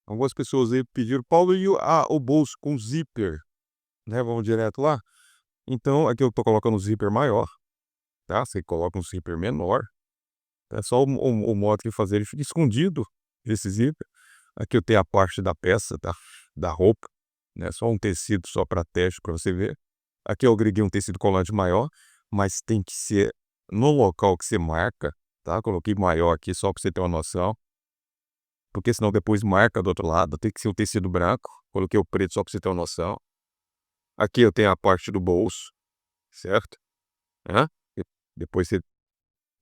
Algumas pessoas aí pediram: "Paulo, e o bolso com zíper, né, vamos direto lá?". Então aqui eu tô colocando o zíper maior, tá, você coloca um zíper menor, é só o modo que fazer ele fica escondido, esse zíper. Aqui eu tenho a parte da peça da roupa, né, só um tecido só para teste para você ver. Aqui eu agreguei um tecido colante maior, mas tem que ser no local que você marca, tá, coloquei maior aqui só para você ter uma noção, porque senão depois marca do outro lado, tem que ser o tecido branco, coloquei o preto só para você ter uma noção. Aqui eu tenho a parte do bolso, certo? Hã? E depois você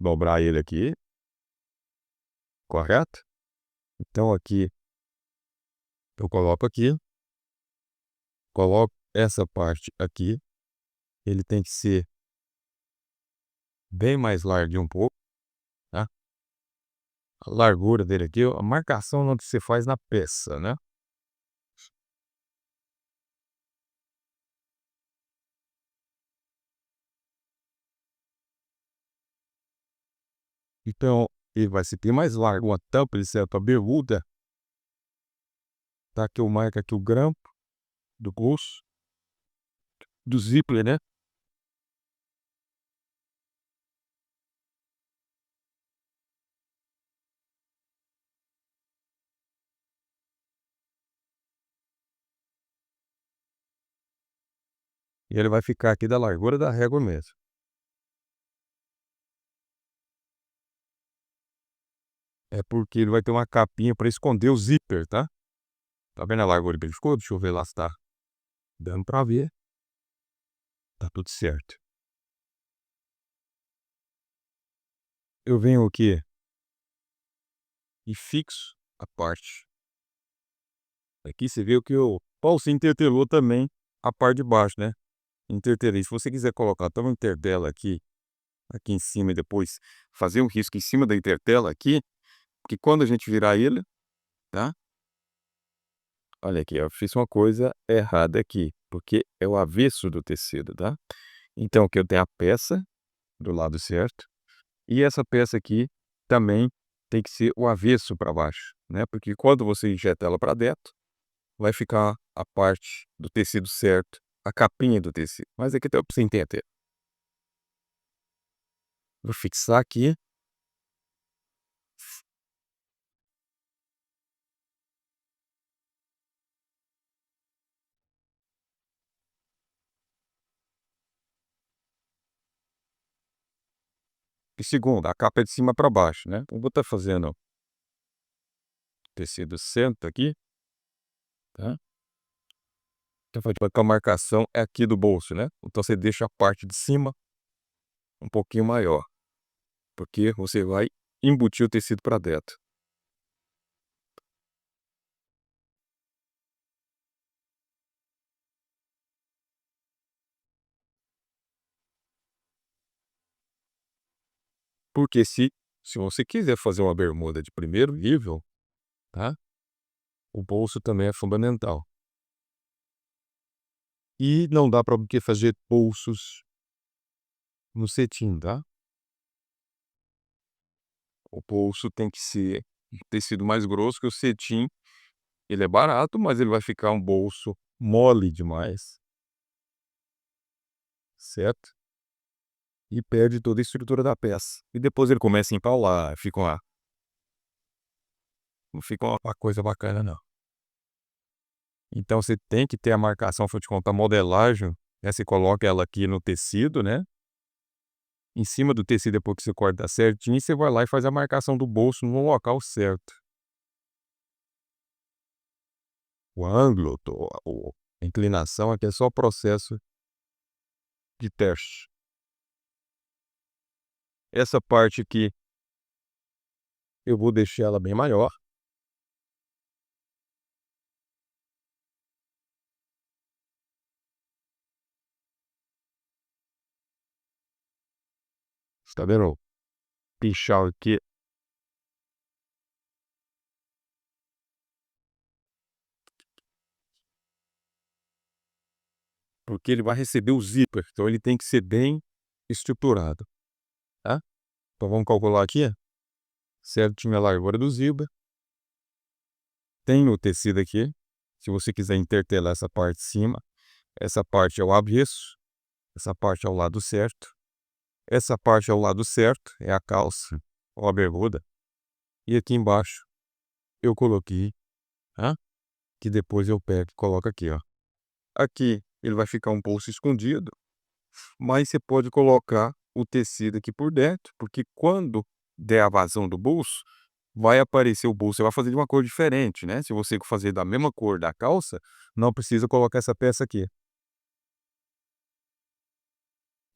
dobrar ele aqui, correto? Então aqui eu coloco essa parte aqui, ele tem que ser bem mais largo um pouco, tá? A largura dele aqui, a marcação onde você faz na peça, né? Então ele vai ser bem mais largo, uma tampa de certa bermuda, tá? Que eu marco aqui o grampo do bolso, do zíper, né? E ele vai ficar aqui da largura da régua mesmo. É porque ele vai ter uma capinha para esconder o zíper, tá? Tá vendo a largura que ele ficou? Deixa eu ver lá se tá dando para ver. Tá tudo certo. Eu venho aqui e fixo a parte. Aqui você viu que eu você intertelou também a parte de baixo, né? Intertelei. Se você quiser colocar até uma intertela aqui em cima e depois fazer um risco em cima da intertela aqui, porque quando a gente virar ele, tá? Olha aqui, eu fiz uma coisa errada aqui, porque é o avesso do tecido, tá? Então aqui eu tenho a peça do lado certo e essa peça aqui também tem que ser o avesso para baixo, né? Porque quando você injeta ela para dentro, vai ficar a parte do tecido certo, a capinha do tecido. Mas aqui tá para você entender. Vou fixar aqui. E segundo, a capa é de cima para baixo, né? Então, vou estar fazendo tecido centro aqui, tá? Então, a marcação é aqui do bolso, né? Então, você deixa a parte de cima um pouquinho maior, porque você vai embutir o tecido para dentro. Porque se você quiser fazer uma bermuda de primeiro nível, tá? O bolso também é fundamental. E não dá para porque fazer bolsos no cetim, tá? O bolso tem que ser um tecido mais grosso, que o cetim, ele é barato, mas ele vai ficar um bolso mole demais, certo? E perde toda a estrutura da peça. E depois ele começa a empaular, não fica uma coisa bacana não. Então você tem que ter a marcação, afinal de contas, a modelagem, né, você coloca ela aqui no tecido, né, em cima do tecido depois que você corta certinho, você vai lá e faz a marcação do bolso no local certo. O ângulo, a inclinação aqui é só processo de teste. Essa parte aqui eu vou deixar ela bem maior. Tá vendo? Pichar aqui, porque ele vai receber o zíper, então ele tem que ser bem estruturado, tá? Então vamos calcular aqui, certinho a largura do zíper. tem o tecido aqui, se você quiser intertelar essa parte de cima, essa parte é o avesso, essa parte é o lado certo, essa parte é o lado certo, é a calça ou a bermuda, e aqui embaixo eu coloquei, hã, que depois eu pego e coloco aqui, ó. Aqui ele vai ficar um bolso escondido, mas você pode colocar o tecido aqui por dentro, porque quando der a vazão do bolso, vai aparecer o bolso, você vai fazer de uma cor diferente, né, se você fazer da mesma cor da calça, não precisa colocar essa peça aqui.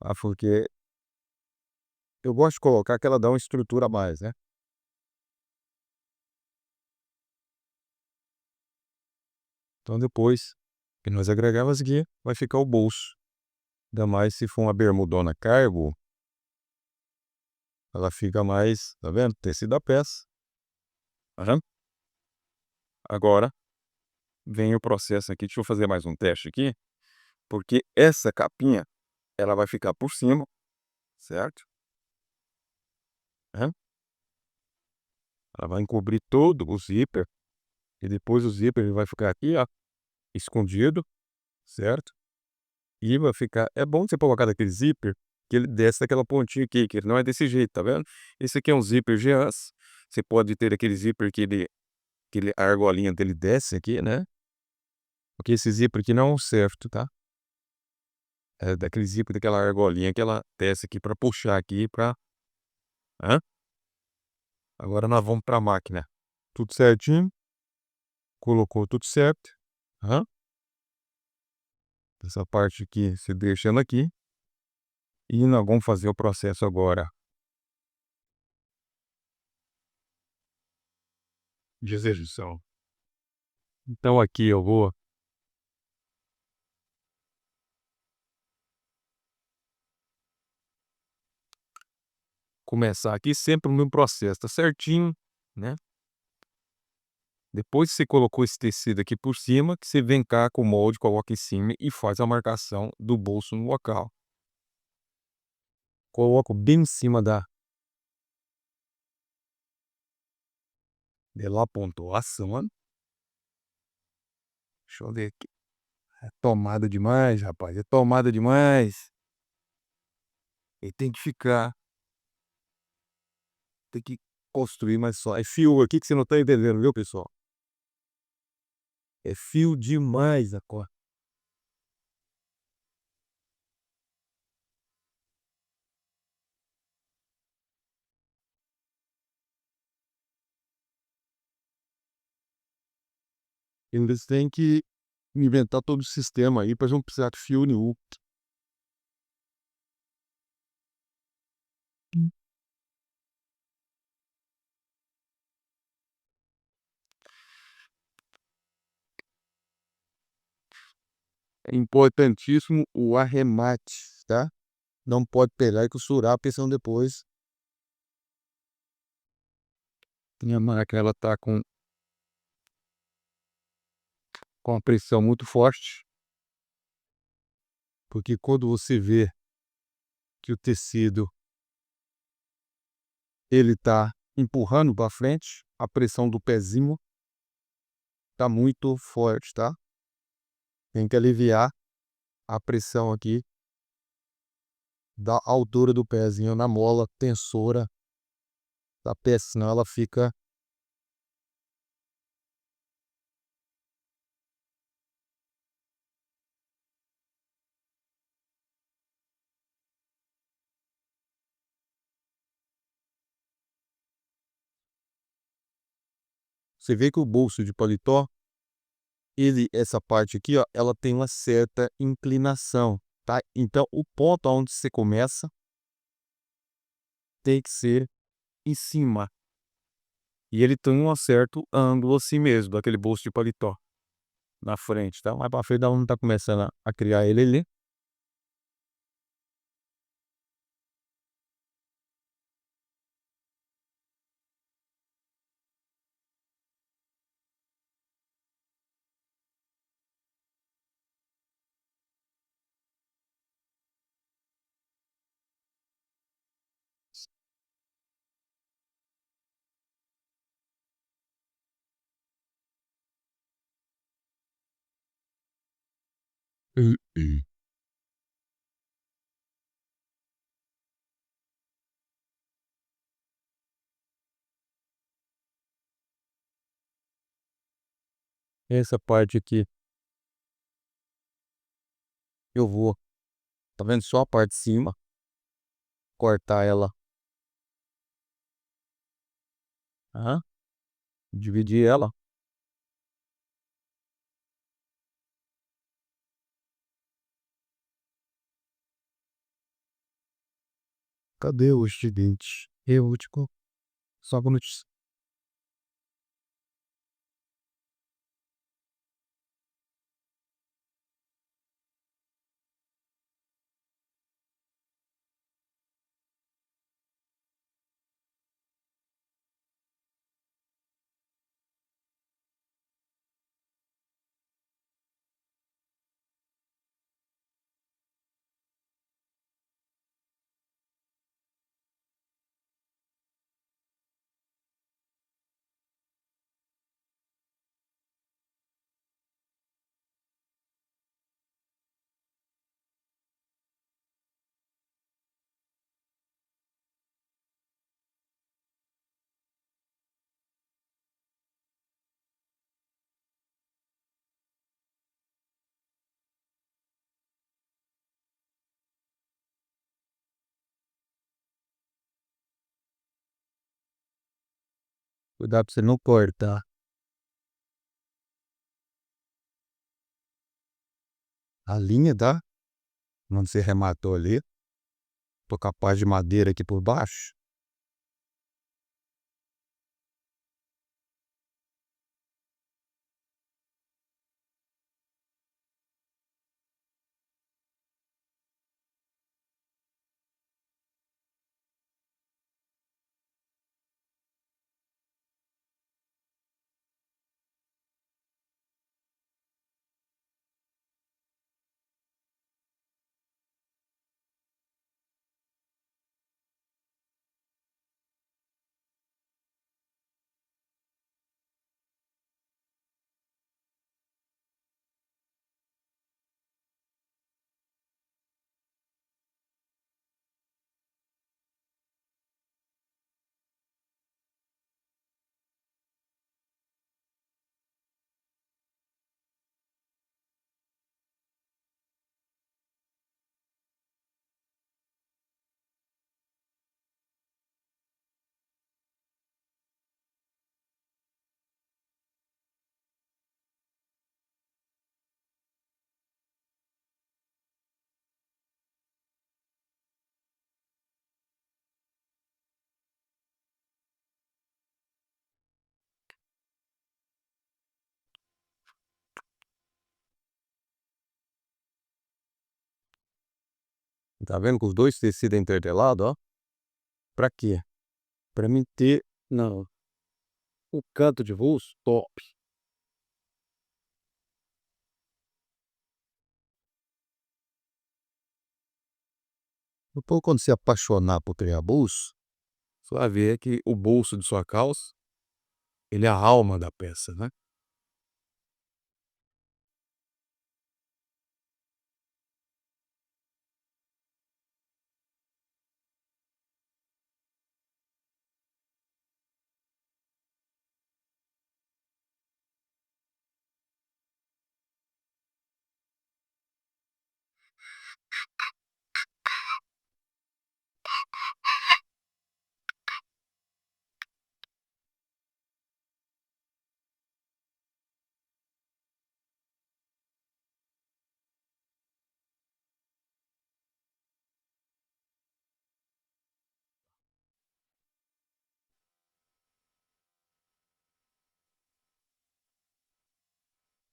Ah, porque eu gosto de colocar que ela dá uma estrutura a mais, né. Então depois que nós agregamos aqui, vai ficar o bolso. Ainda mais se for uma bermudona cargo, ela fica mais, tá vendo, tecido da peça. Aham. Agora vem o processo aqui, deixa eu fazer mais um teste aqui, porque essa capinha, ela vai ficar por cima, certo? Aham. Ela vai encobrir todo o zíper, e depois o zíper ele vai ficar aqui, ó, escondido, certo? E vai ficar é bom você colocar daquele zíper que ele desce daquela pontinha aqui, que ele não é desse jeito, tá vendo? Esse aqui é um zíper Geance, você pode ter aquele zíper que a argolinha dele desce aqui, né, porque esse zíper aqui não é o certo, tá? É daquele zíper daquela argolinha que ela desce aqui pra puxar aqui pra hã? Agora nós vamos pra máquina. Tudo certinho, colocou tudo certo. Aham. Essa parte aqui você deixa ela aqui, e nós vamos fazer o processo agora de execução. Então aqui eu vou começar aqui sempre no processo, tá certinho, né. Depois que você colocou esse tecido aqui por cima, que você vem cá com o molde, coloca em cima e faz a marcação do bolso no local. Coloco bem em cima da pontuação. Deixa eu ver aqui. É tomada demais, rapaz, é tomada demais. E tem que construir mais só. É fio aqui que você não tá entendendo, viu, pessoal? É fio demais a corda. Eles têm que inventar todo o sistema aí pra não precisar de fio nenhum. É importantíssimo o arremate, tá? Não pode pegar e costurar, porque senão depois minha máquina ela tá com a pressão muito forte, porque quando você vê que o tecido ele tá empurrando para frente, a pressão do pezinho tá muito forte, tá? Tem que aliviar a pressão aqui da altura do pezinho na mola tensora da peça, senão ela fica. Você vê que o bolso de paletó, essa parte aqui, ó, ela tem uma certa inclinação, tá? Então o ponto aonde você começa tem que ser em cima. E ele tem um certo ângulo assim mesmo, daquele bolso de paletó, na frente, tá? Mais pra frente da onde tá começando a criar ele ali. Hum. Essa parte aqui, eu vou, tá vendo só a parte de cima, cortar ela, aham, dividir ela. Cadê os dentes? Eu te co só quando te cuidar pra você não cortar a linha, tá, onde você rematou ali. Tô com a parte de madeira aqui por baixo. Tá vendo que os 2 tecidos é intertelado, ó? Pra quê? Pra mim ter não, o canto de vulso top. Depois quando se apaixonar por criar bolso, você vai ver que o bolso de sua calça, ele é a alma da peça, né.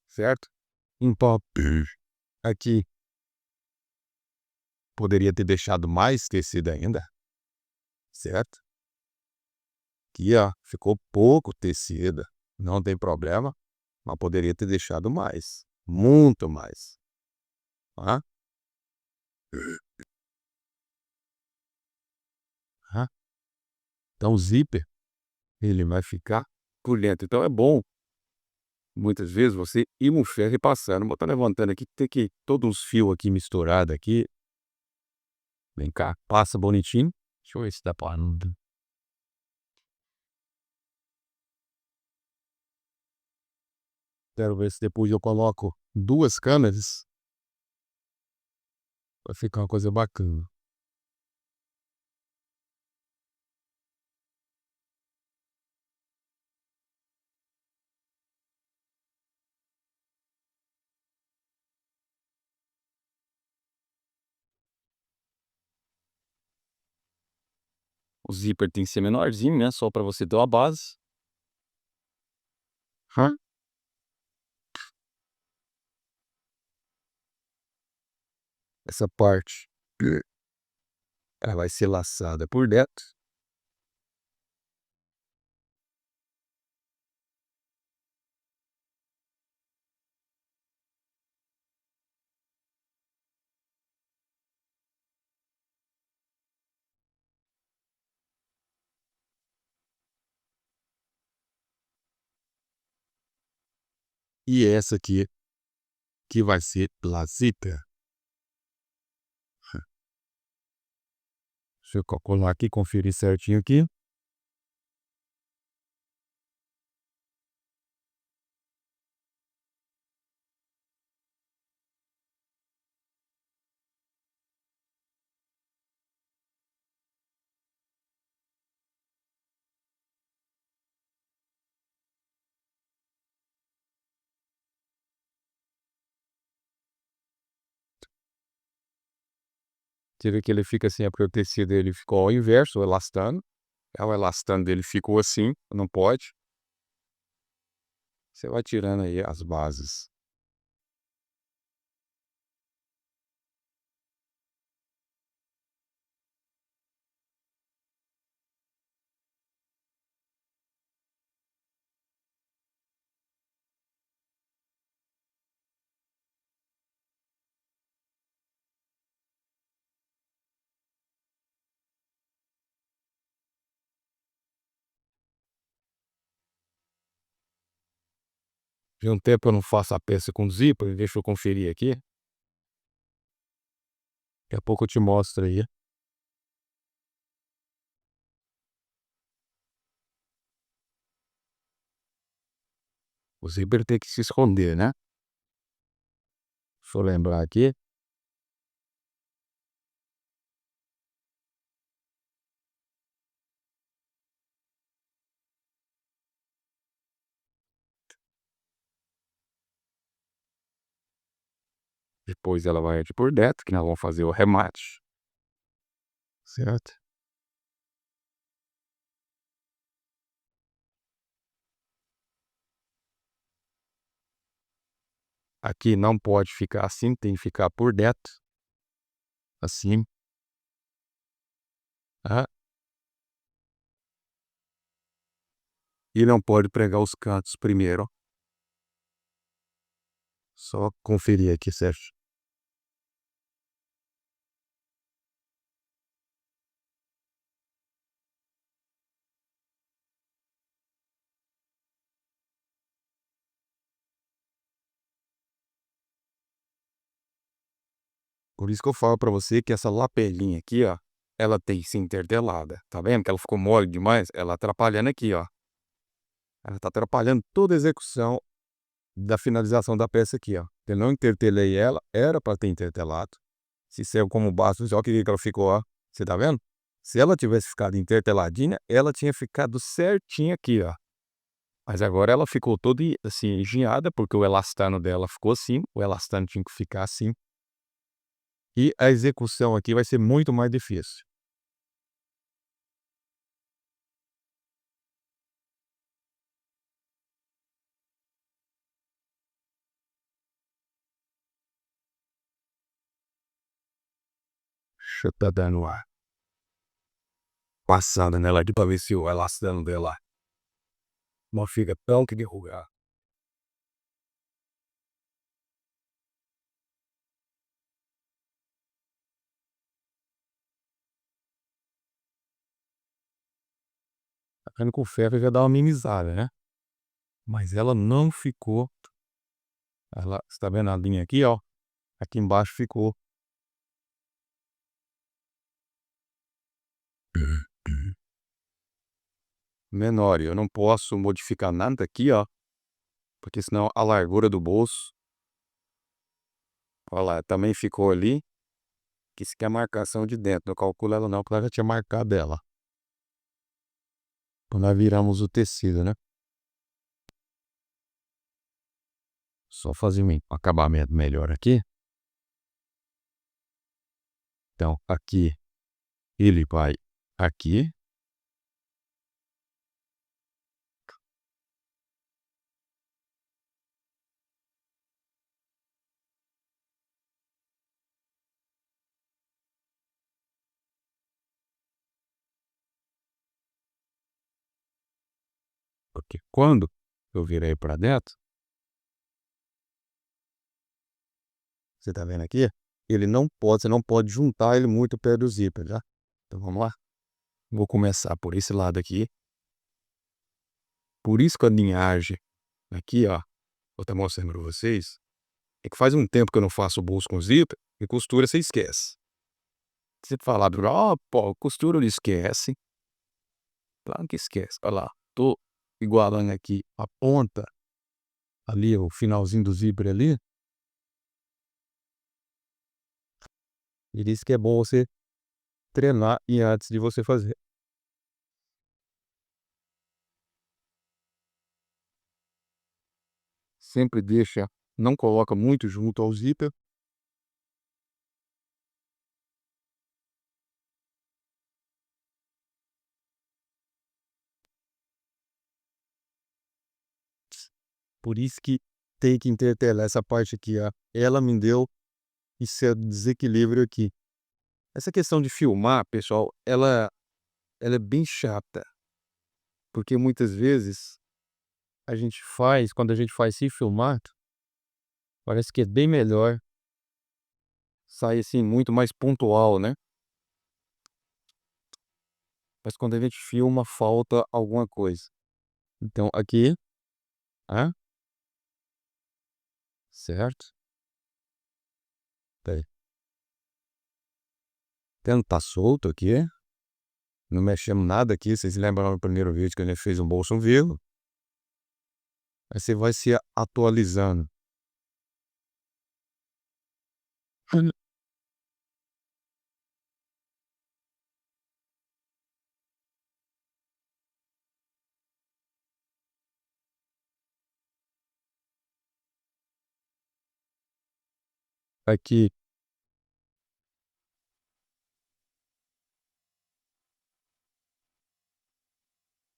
Certo? Empolpei. Aqui, poderia ter deixado mais tecido ainda, certo? Aqui, ó, ficou pouco tecido, não tem problema, mas poderia ter deixado mais, muito mais, tá? Tá? Então o zíper, ele vai ficar por dentro, então é bom muitas vezes você ir no ferro e passando. Vou estar levantando aqui, tem que todos uns fios aqui misturado aqui. Vem cá, passa bonitinho. Deixa eu ver se dá pra quero ver se depois eu coloco 2 câmeras, vai ficar uma coisa bacana. O zíper tem que ser menorzinho, né, só para você ter uma base. Hã? Essa parte, ela vai ser laçada por dentro. E essa aqui, que vai ser lazita. Deixa eu calcular aqui, conferir certinho aqui. Você vê que ele fica assim, é porque o tecido dele ficou ao inverso, o elastano. O elastano dele ficou assim, não pode. Você vai tirando aí as bases. De um tempo eu não faço a peça com zíper, deixa eu conferir aqui. Daqui a pouco eu te mostro aí. O zíper tem que se esconder, né? Deixa eu lembrar aqui. Depois ela vai de por dentro, que nós vamos fazer o remate. Certo? Aqui não pode ficar assim, tem que ficar por dentro. Assim. Ah, e não pode pregar os cantos primeiro. Só conferir aqui, certo? Por isso que eu falo pra você que essa lapelinha aqui, ó, ela tem que ser intertelada. Tá vendo que ela ficou mole demais? Ela atrapalhando aqui, ó. Ela tá atrapalhando toda a execução da finalização da peça aqui, ó. Eu não intertelei ela, era para ter intertelado. Se saiu como base, olha que ela ficou, ó. Você tá vendo? Se ela tivesse ficado interteladinha, ela tinha ficado certinha aqui, ó. Mas agora ela ficou toda assim, engenhada, porque o elastano dela ficou assim, o elastano tinha que ficar assim. E a execução aqui vai ser muito mais difícil. Deixa eu tá dando uma passada nela aqui pra ver se o elastano dela não fica tão que derrubar. Tá vendo que o ferro já dá uma minimizada, né? mas ela não ficou. Ela, você tá vendo a linha aqui, ó? Aqui embaixo ficou menor. E eu não posso modificar nada aqui, ó, porque senão a largura do bolso, olha lá, também ficou ali. Que isso aqui é a marcação de dentro. Eu calculo ela não, porque ela já tinha marcado ela. Quando nós viramos o tecido, né? Só fazer um acabamento melhor aqui. Então, aqui ele vai aqui. Porque quando eu virei para dentro, você tá vendo aqui? Ele não pode, você não pode juntar ele muito perto do zíper, tá? Então vamos lá. Vou começar por esse lado aqui. Por isso que a linhagem aqui, ó, vou estar mostrando para vocês, é que faz um tempo que eu não faço o bolso com zíper e costura você esquece. Você falar, ó, pô, costura não esquece. Claro que esquece. Olha lá, tô igualando aqui a ponta, ali, o finalzinho do zíper ali. E diz que é bom você treinar e antes de você fazer. Sempre deixa, não coloca muito junto ao zíper. Por isso que tem que intercalar essa parte aqui, ó. Ela me deu esse desequilíbrio aqui. Essa questão de filmar, pessoal, ela é bem chata, porque muitas vezes a gente faz, quando a gente faz sem filmar, parece que é bem melhor, sai assim muito mais pontual, né? Mas quando a gente filma, falta alguma coisa. Então aqui, ah, certo? Tá. Tendo tá solto aqui, não mexemos nada aqui. Vocês lembram no primeiro vídeo que a gente fez um bolso vivo? Aí você vai se atualizando. Aqui,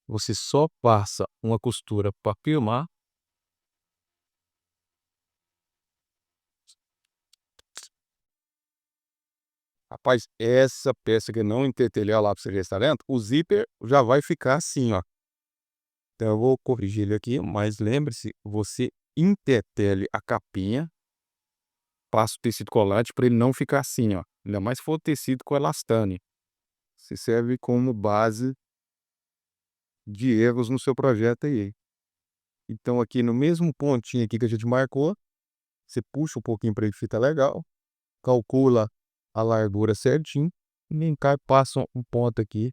você só passa uma costura para firmar. Rapaz, essa peça que não entretelhou lá para você ver se tá vendo, o zíper já vai ficar assim, ó. Então eu vou corrigir ele aqui, mas lembre-se, você entretele a capinha, passa o tecido colante para ele não ficar assim, ó. Ainda mais se for tecido com elastane. Se serve como base de erros no seu projeto aí. Então aqui no mesmo pontinho aqui que a gente marcou, você puxa um pouquinho para ele ficar legal, calcula a largura certinho, e vem cá e passa um ponto aqui,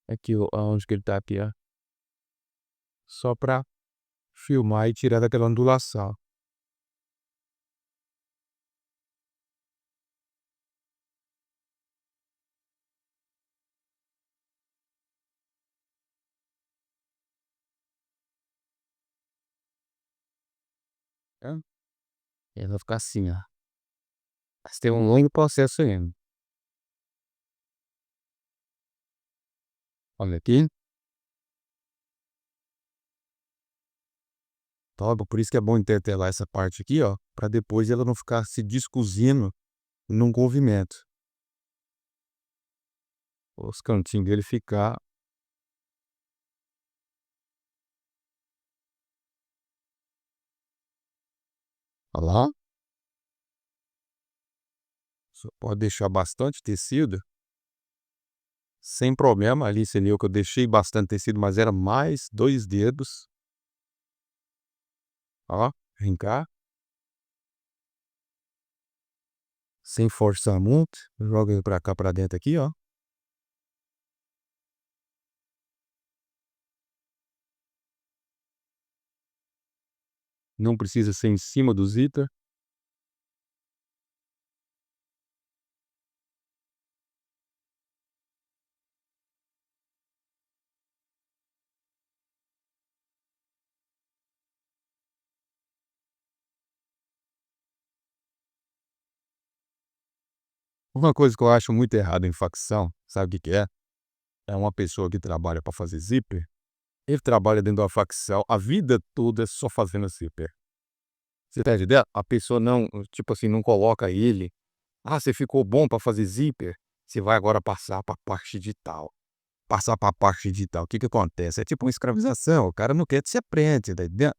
aqui onde que ele tá aqui, ó. Só para filmar e tirar daquela ondulação. Tá? Ele vai ficar assim, ó. Mas tem um longo processo ainda. Olha aqui. Top, por isso que é bom intercalar essa parte aqui, ó, para depois ela não ficar se descosindo num movimento. Os cantinhos dele ficar. Olha lá. Você pode deixar bastante tecido. Sem problema. Ali você viu que eu deixei bastante tecido, mas era mais 2 dedos. Ó, vem cá, sem forçar muito, joga ele pra cá, pra dentro aqui, ó. Não precisa ser em cima do zíper. Uma coisa que eu acho muito errado em facção, sabe o que que é? É uma pessoa que trabalha pra fazer zíper, ele trabalha dentro da facção a vida toda só fazendo zíper. Você tá entendendo? A pessoa não, tipo assim, não coloca ele: "Ah, você ficou bom pra fazer zíper, você vai agora passar pra parte digital". Passar pra parte digital, o que que acontece? É tipo uma escravização, o cara não quer que você aprende, tá entendendo?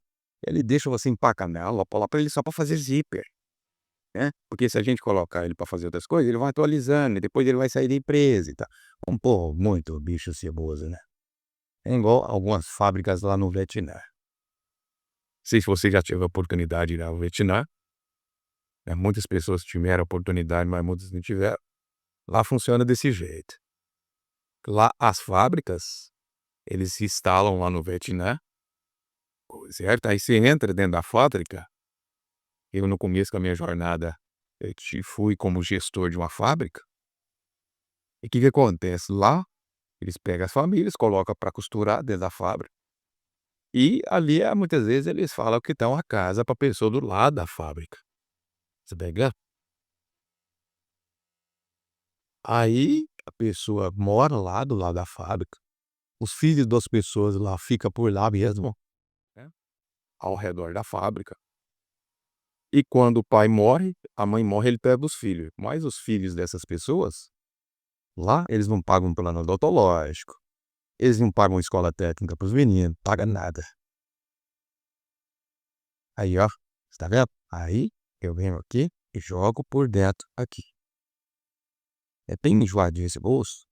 Ele deixa você empacar nela, lá pra ele só pra fazer zíper, né. Porque se a gente colocar ele pra fazer outras coisas, ele vai atualizando e depois ele vai sair da empresa e tal. Um povo muito bicho ceboso, né. É igual algumas fábricas lá no Vietnã. Não sei se você já teve a oportunidade de ir ao Vietnã, né, muitas pessoas tiveram a oportunidade, mas muitas não tiveram. Lá funciona desse jeito. Lá as fábricas, eles se instalam lá no Vietnã, certo? Aí você entra dentro da fábrica. Eu no começo da minha jornada, fui como gestor de uma fábrica, e o que que acontece? Lá, eles pegam as famílias, colocam para costurar dentro da fábrica, e ali, muitas vezes eles falam que dão a casa para pessoa do lado da fábrica, você tá entendendo? Aí, a pessoa mora lá do lado da fábrica, os filhos das pessoas lá fica por lá mesmo, né, ao redor da fábrica, e quando o pai morre, a mãe morre, ele pega os filhos, mas os filhos dessas pessoas, lá eles não pagam plano odontológico. Eles não pagam escola técnica para os meninos, paga nada. Aí, ó, você tá vendo? Aí, eu venho aqui e jogo por dentro aqui. É bem enjoadinho esse bolso.